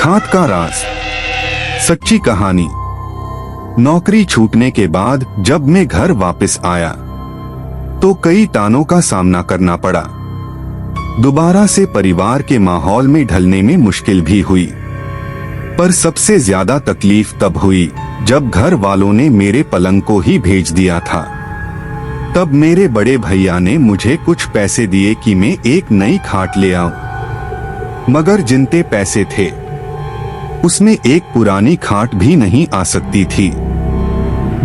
खाट का राज, सच्ची कहानी। नौकरी छूटने के बाद जब मैं घर वापस आया तो कई तानों का सामना करना पड़ा। दोबारा से परिवार के माहौल में ढलने में मुश्किल भी हुई, पर सबसे ज्यादा तकलीफ तब हुई जब घर वालों ने मेरे पलंग को ही भेज दिया था। तब मेरे बड़े भैया ने मुझे कुछ पैसे दिए कि मैं एक नई खाट ले आऊं, मगर जितने पैसे थे उसमें एक पुरानी खाट भी नहीं आ सकती थी।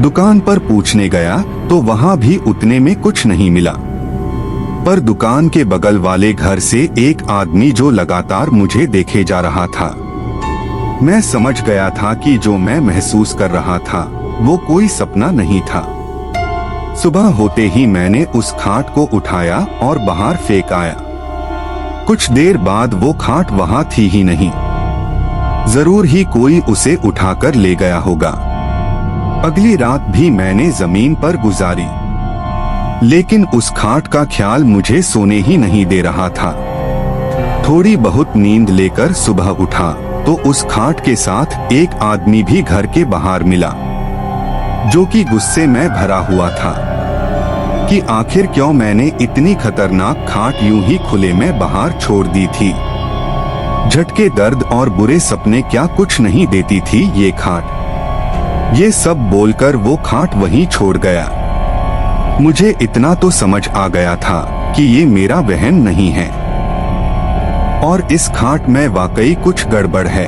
दुकान पर पूछने गया तो वहां भी उतने में कुछ नहीं मिला, पर दुकान के बगल वाले घर से एक आदमी जो लगातार मुझे देखे जा रहा था, मैं समझ गया था कि जो मैं महसूस कर रहा था वो कोई सपना नहीं था। सुबह होते ही मैंने उस खाट को उठाया और बाहर फेंक आया। कुछ देर बाद वो खाट वहां थी ही नहीं। जरूर ही कोई उसे उठाकर ले गया होगा। अगली रात भी मैंने जमीन पर गुजारी, लेकिन उस खाट का ख्याल मुझे सोने ही नहीं दे रहा था। थोड़ी बहुत नींद लेकर सुबह उठा तो उस खाट के साथ एक आदमी भी घर के बाहर मिला, जो कि गुस्से में भरा हुआ था कि आखिर क्यों मैंने इतनी खतरनाक खाट यूं ही खुले में बाहर छोड़ दी थी। झटके, दर्द और बुरे सपने क्या कुछ नहीं देती थी ये खाट। ये सब बोलकर वो खाट वहीं छोड़ गया। मुझे इतना तो समझ आ गया था कि ये मेरा वहम नहीं है और इस खाट में वाकई कुछ गड़बड़ है।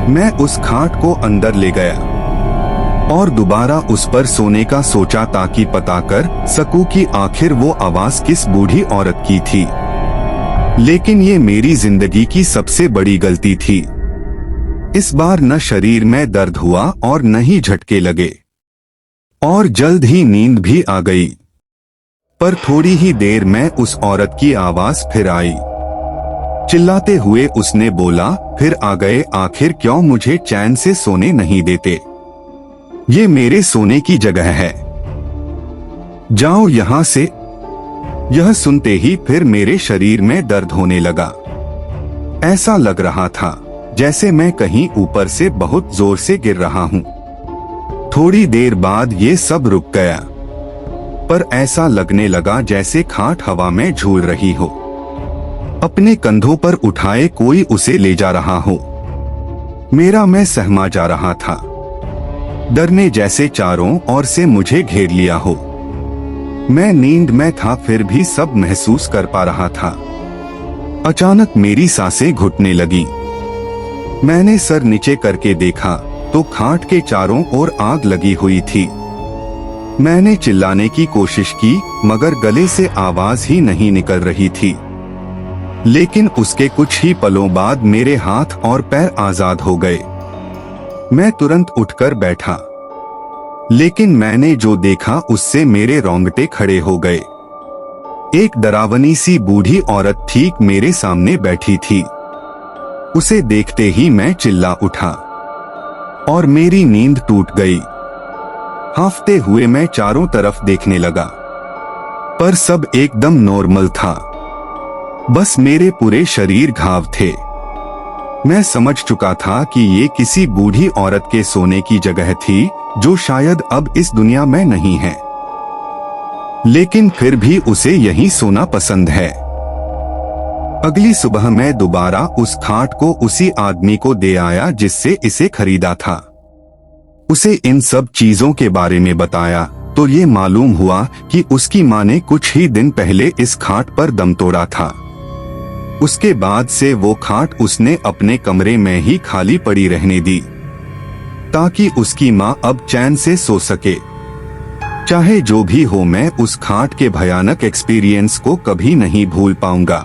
मैं उस खाट को अंदर ले गया और दोबारा उस पर सोने का सोचा ताकि पता कर सकूं कि आखिर वो आवाज किस बूढ़ी औरत की थी। लेकिन ये मेरी जिंदगी की सबसे बड़ी गलती थी। इस बार न शरीर में दर्द हुआ और न ही झटके लगे, और जल्द ही नींद भी आ गई। पर थोड़ी ही देर में उस औरत की आवाज फिर आई। चिल्लाते हुए उसने बोला, फिर आ गए, आखिर क्यों मुझे चैन से सोने नहीं देते? ये मेरे सोने की जगह है, जाओ यहां से। यह सुनते ही फिर मेरे शरीर में दर्द होने लगा। ऐसा लग रहा था जैसे मैं कहीं ऊपर से बहुत जोर से गिर रहा हूं। थोड़ी देर बाद ये सब रुक गया, पर ऐसा लगने लगा जैसे खाट हवा में झूल रही हो, अपने कंधों पर उठाए कोई उसे ले जा रहा हो। मेरा मैं सहमा जा रहा था। डर ने जैसे चारों ओर से मुझे घेर लिया हो। मैं नींद में था फिर भी सब महसूस कर पा रहा था। अचानक मेरी सांसें घुटने लगी। मैंने सर नीचे करके देखा तो खाट के चारों ओर आग लगी हुई थी। मैंने चिल्लाने की कोशिश की मगर गले से आवाज ही नहीं निकल रही थी। लेकिन उसके कुछ ही पलों बाद मेरे हाथ और पैर आजाद हो गए। मैं तुरंत उठकर बैठा, लेकिन मैंने जो देखा उससे मेरे रोंगटे खड़े हो गए। एक डरावनी सी बूढ़ी औरत ठीक मेरे सामने बैठी थी। उसे देखते ही मैं चिल्ला उठा और मेरी नींद टूट गई। हांफते हुए मैं चारों तरफ देखने लगा, पर सब एकदम नॉर्मल था। बस मेरे पूरे शरीर घाव थे। मैं समझ चुका था कि ये किसी बूढ़ी औरत के सोने की जगह थी जो शायद अब इस दुनिया में नहीं है, लेकिन फिर भी उसे यहीं सोना पसंद है। अगली सुबह मैं दोबारा उस खाट को उसी आदमी को दे आया जिससे इसे खरीदा था। उसे इन सब चीजों के बारे में बताया तो ये मालूम हुआ कि उसकी मां ने कुछ ही दिन पहले इस खाट पर दम तोड़ा था। उसके बाद से वो खाट उसने अपने कमरे में ही खाली पड़ी रहने दी ताकि उसकी मां अब चैन से सो सके। चाहे जो भी हो, मैं उस खाट के भयानक एक्सपीरियंस को कभी नहीं भूल पाऊंगा।